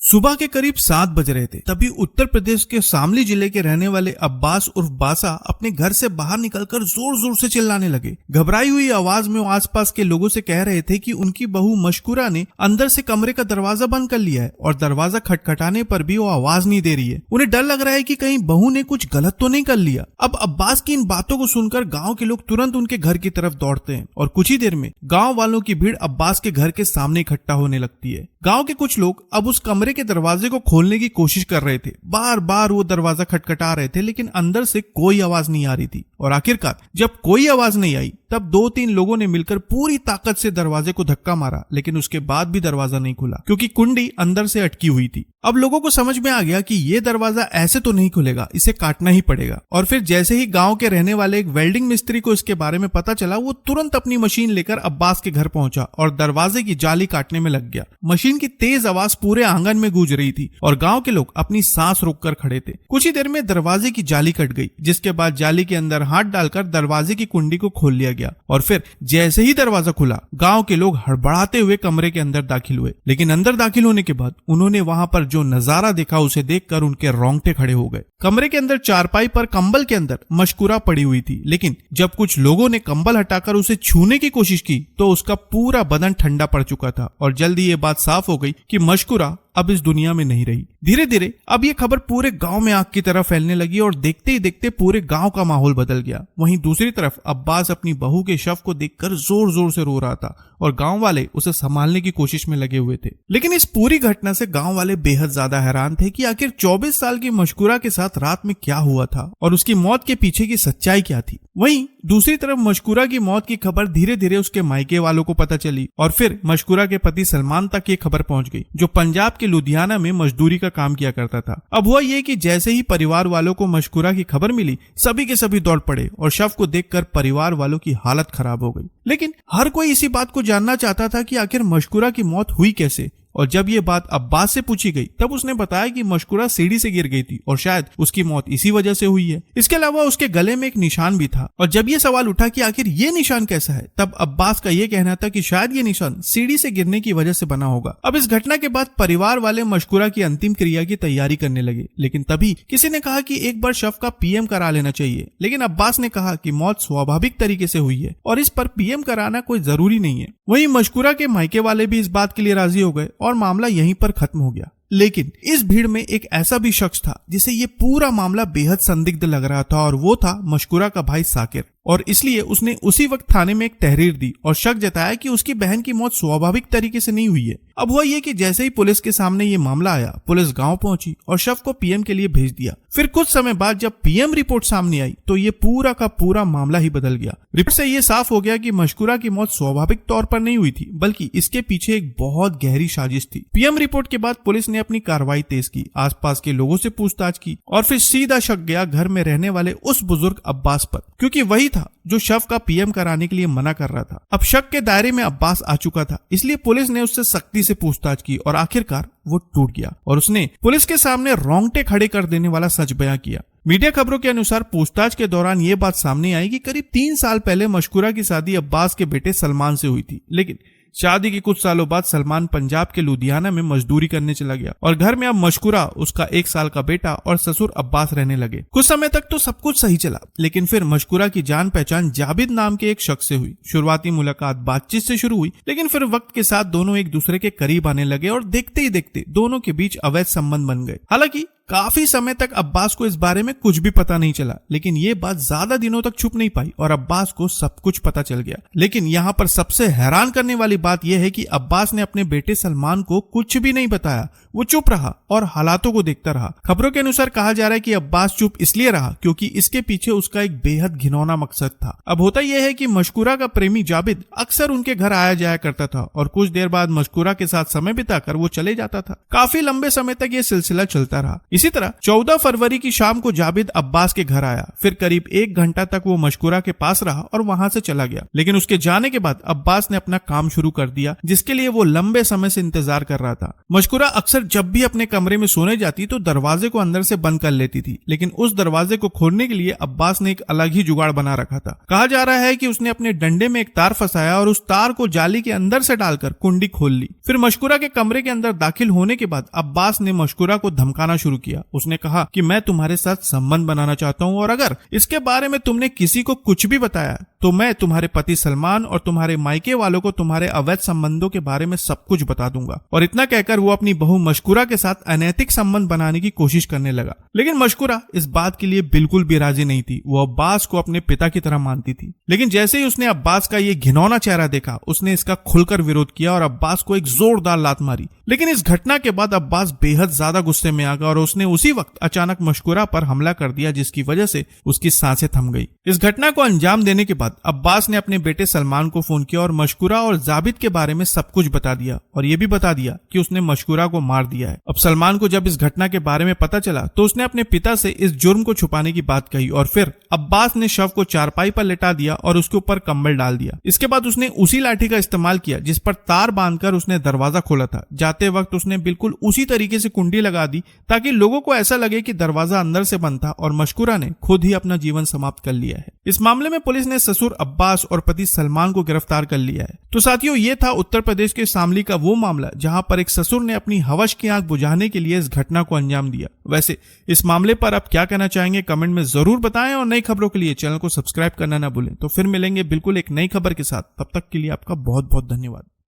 सुबह के करीब 7 बज रहे थे। तभी उत्तर प्रदेश के शामली जिले के रहने वाले अब्बास उर्फ बासा अपने घर से बाहर निकलकर जोर जोर से चिल्लाने लगे। घबराई हुई आवाज में वो आसपास के लोगों से कह रहे थे कि उनकी बहू मशकूरा ने अंदर से कमरे का दरवाजा बंद कर लिया है और दरवाजा खटखटाने पर भी वो आवाज नहीं दे रही है। उन्हें डर लग रहा है कि कहीं बहू ने कुछ गलत तो नहीं कर लिया। अब अब्बास की इन बातों को सुनकर गाँव के लोग तुरंत उनके घर की तरफ दौड़ते हैं और कुछ ही देर में गाँव वालों की भीड़ अब्बास के घर के सामने इकट्ठा होने लगती है। गाँव के कुछ लोग अब उस कमरे के दरवाजे को खोलने की कोशिश कर रहे थे। बार बार वो दरवाजा खटखटा रहे थे लेकिन अंदर से कोई आवाज नहीं आ रही थी और आखिरकार जब कोई आवाज नहीं आई तब 2-3 लोगों ने मिलकर पूरी ताकत से दरवाजे को धक्का मारा, लेकिन उसके बाद भी दरवाजा नहीं खुला क्योंकि कुंडी अंदर से अटकी हुई थी। अब लोगों को समझ में आ गया कि ये दरवाजा ऐसे तो नहीं खुलेगा, इसे काटना ही पड़ेगा। और फिर जैसे ही गांव के रहने वाले एक वेल्डिंग मिस्त्री को इसके बारे में पता चला, वो तुरंत अपनी मशीन लेकर अब्बास के घर पहुंचा और दरवाजे की जाली काटने में लग गया। मशीन की तेज आवाज पूरे आंगन में गूंज रही थी और गांव के लोग अपनी सांस रोककर खड़े थे। कुछ ही देर में दरवाजे की जाली कट गई, जिसके बाद जाली के अंदर हाथ डालकर दरवाजे की कुंडी को खोल लिया गया और फिर जैसे ही दरवाजा खुला, गांव के लोग हड़बड़ाते हुए कमरे के अंदर दाखिल हुए। लेकिन अंदर दाखिल होने के बाद उन्होंने वहां पर जो नजारा देखा उसे देखकर उनके रोंगटे खड़े हो गए। कमरे के अंदर चारपाई पर कंबल के अंदर मशकूरा पड़ी हुई थी, लेकिन जब कुछ लोगों ने कंबल हटाकर उसे छूने की कोशिश की तो उसका पूरा बदन ठंडा पड़ चुका था और जल्दी ये बात साफ हो गई कि मशकूरा अब इस दुनिया में नहीं रही। धीरे धीरे अब ये खबर पूरे गांव में आग की तरह फैलने लगी और देखते ही देखते पूरे गांव का माहौल बदल गया। वहीं दूसरी तरफ अब्बास अपनी बहू के शव को देखकर जोर जोर से रो रहा था और गांव वाले उसे संभालने की कोशिश में लगे हुए थे। लेकिन इस पूरी घटना से गांव वाले बेहद ज्यादा हैरान थे कि आखिर 24 साल की मशकूरा के साथ रात में क्या हुआ था और उसकी मौत के पीछे की सच्चाई क्या थी। वहीं दूसरी तरफ मशकूरा की मौत की खबर धीरे धीरे उसके मायके वालों को पता चली और फिर मशकूरा के पति सलमान तक ये खबर पहुंच गई, जो पंजाब के लुधियाना में मजदूरी का काम किया करता था। अब हुआ ये कि जैसे ही परिवार वालों को मशकूरा की खबर मिली, सभी के सभी दौड़ पड़े और शव को देखकर परिवार वालों की हालत खराब हो गई। लेकिन हर कोई इसी बात को जानना चाहता था कि आखिर मशकूरा की मौत हुई कैसे। और जब ये बात अब्बास से पूछी गई तब उसने बताया कि मशकूरा सीढ़ी से गिर गई थी और शायद उसकी मौत इसी वजह से हुई है। इसके अलावा उसके गले में एक निशान भी था और जब ये सवाल उठा कि आखिर ये निशान कैसा है, तब अब्बास का ये कहना था कि शायद ये निशान सीढ़ी से गिरने की वजह से बना होगा। अब इस घटना के बाद परिवार वाले मशकूरा की अंतिम क्रिया की तैयारी करने लगे, लेकिन तभी किसी ने कहा कि एक बार शव का पीएम करा लेना चाहिए। लेकिन अब्बास ने कहा कि मौत स्वाभाविक तरीके से हुई है और इस पर पीएम कराना कोई जरूरी नहीं है। वहीं मशकूरा के मायके वाले भी इस बात के लिए राजी हो गए और मामला यहीं पर खत्म हो गया। लेकिन इस भीड़ में एक ऐसा भी शख्स था जिसे ये पूरा मामला बेहद संदिग्ध लग रहा था और वो था मशकूरा का भाई साकिर। और इसलिए उसने उसी वक्त थाने में एक तहरीर दी और शक जताया कि उसकी बहन की मौत स्वाभाविक तरीके से नहीं हुई है। अब हुआ ये कि जैसे ही पुलिस के सामने ये मामला आया, पुलिस गांव पहुंची और शव को पीएम के लिए भेज दिया। फिर कुछ समय बाद जब पीएम रिपोर्ट सामने आई तो ये पूरा का पूरा मामला ही बदल गया। रिपोर्ट से ये साफ हो गया कि मशकूरा की मौत स्वाभाविक तौर पर नहीं हुई थी, बल्कि इसके पीछे एक बहुत गहरी साजिश थी। पीएम रिपोर्ट के बाद पुलिस ने अपनी कार्रवाई तेज की, आसपास के लोगों से पूछताछ की और फिर सीधा शक गया घर में रहने वाले उस बुजुर्ग अब्बास पर, क्योंकि वही था जो शव का पीएम कराने के लिए मना कर रहा था। अब शक के दायरे में अब्बास आ चुका था, इसलिए पुलिस ने उससे सख्ती से पूछताछ की और आखिरकार वो टूट गया और उसने पुलिस के सामने रोंगटे खड़े कर देने वाला सच बयां किया। मीडिया खबरों के अनुसार पूछताछ के दौरान ये बात सामने आई कि करीब 3 साल पहले मशकूरा की शादी अब्बास के बेटे सलमान से हुई थी, लेकिन शादी के कुछ सालों बाद सलमान पंजाब के लुधियाना में मजदूरी करने चला गया और घर में अब मशकूरा, उसका 1 साल का बेटा और ससुर अब्बास रहने लगे। कुछ समय तक तो सब कुछ सही चला, लेकिन फिर मशकूरा की जान पहचान जाबिद नाम के एक शख्स से हुई। शुरुआती मुलाकात बातचीत से शुरू हुई, लेकिन फिर वक्त के साथ दोनों एक दूसरे के करीब आने लगे और देखते ही देखते दोनों के बीच अवैध संबंध बन गए। हालांकि काफी समय तक अब्बास को इस बारे में कुछ भी पता नहीं चला, लेकिन ये बात ज्यादा दिनों तक छुप नहीं पाई और अब्बास को सब कुछ पता चल गया। लेकिन यहाँ पर सबसे हैरान करने वाली बात यह है कि अब्बास ने अपने बेटे सलमान को कुछ भी नहीं बताया। वो चुप रहा और हालातों को देखता रहा। खबरों के अनुसार कहा जा रहा है कि अब्बास चुप इसलिए रहा क्योंकि इसके पीछे उसका एक बेहद घिनौना मकसद था। अब होता यह है कि मशकूरा का प्रेमी जाबिद अक्सर उनके घर आया जाया करता था और कुछ देर बाद मशकूरा के साथ समय बिताकर वो चले जाता था। काफी लंबे समय तक ये सिलसिला चलता रहा। इसी तरह 14 फरवरी की शाम को जाबिद अब्बास के घर आया। फिर करीब 1 घंटा तक वो मशकुरा के पास रहा और वहां से चला गया। लेकिन उसके जाने के बाद अब्बास ने अपना काम शुरू कर दिया, जिसके लिए वो लंबे समय से इंतजार कर रहा था। मशकुरा अक्सर जब भी अपने कमरे में सोने जाती तो दरवाजे को अंदर से बंद कर लेती थी, लेकिन उस दरवाजे को खोलने के लिए अब्बास ने एक अलग ही जुगाड़ बना रखा था। कहा जा रहा है कि उसने अपने डंडे में एक तार फंसाया और उस तार को जाली के अंदर से डालकर कुंडी खोल ली। फिर मशकुरा के कमरे के अंदर दाखिल होने के बाद अब्बास ने मशकुरा को धमकाना शुरू किया। उसने कहा कि मैं तुम्हारे साथ संबंध बनाना चाहता हूँ और अगर इसके बारे में तुमने किसी को कुछ भी बताया तो मैं तुम्हारे पति सलमान और तुम्हारे मायके वालों को तुम्हारे अवैध संबंधों के बारे में सब कुछ बता दूंगा। और इतना कहकर वो अपनी बहू मशकुरा के साथ अनैतिक संबंध बनाने की कोशिश करने लगा। लेकिन मशकुरा इस बात के लिए बिल्कुल भी राजी नहीं थी। वो अब्बास को अपने पिता की तरह मानती थी। लेकिन जैसे ही उसने अब्बास का ये घिनौना चेहरा देखा, उसने इसका खुलकर विरोध किया और अब्बास को एक जोरदार लात मारी। लेकिन इस घटना के बाद अब्बास बेहद ज्यादा गुस्से में आ गया और उसने उसी वक्त अचानक मशकुरा पर हमला कर दिया, जिसकी वजह से उसकी सांसें थम गई। इस घटना को अंजाम देने के बाद अब्बास ने अपने बेटे सलमान को फोन किया और मशकुरा और जाबिद के बारे में सब कुछ बता दिया और ये भी बता दिया कि उसने मशकुरा को मार दिया है। अब सलमान को जब इस घटना के बारे में पता चला तो उसने अपने पिता से इस जुर्म को छुपाने की बात कही और फिर अब्बास ने शव को चारपाई पर लेटा दिया और उसके ऊपर कंबल डाल दिया। इसके बाद उसने उसी लाठी का इस्तेमाल किया जिस पर तार बांधकर उसने दरवाजा खोला था। जाते वक्त उसने बिल्कुल उसी तरीके से कुंडी लगा दी ताकि लोगों को ऐसा लगे कि दरवाजा अंदर से बंद था और मशकुरा ने खुद ही अपना जीवन समाप्त कर लिया है। इस मामले में पुलिस ने ससुर अब्बास और पति सलमान को गिरफ्तार कर लिया है। तो साथियों, ये था उत्तर प्रदेश के शामली का वो मामला जहां पर एक ससुर ने अपनी हवस की आंख बुझाने के लिए इस घटना को अंजाम दिया। वैसे इस मामले पर आप क्या कहना चाहेंगे कमेंट में जरूर बताएं और नई खबरों के लिए चैनल को सब्सक्राइब करना ना भूलें। तो फिर मिलेंगे बिल्कुल एक नई खबर के साथ। तब तक के लिए आपका बहुत बहुत धन्यवाद।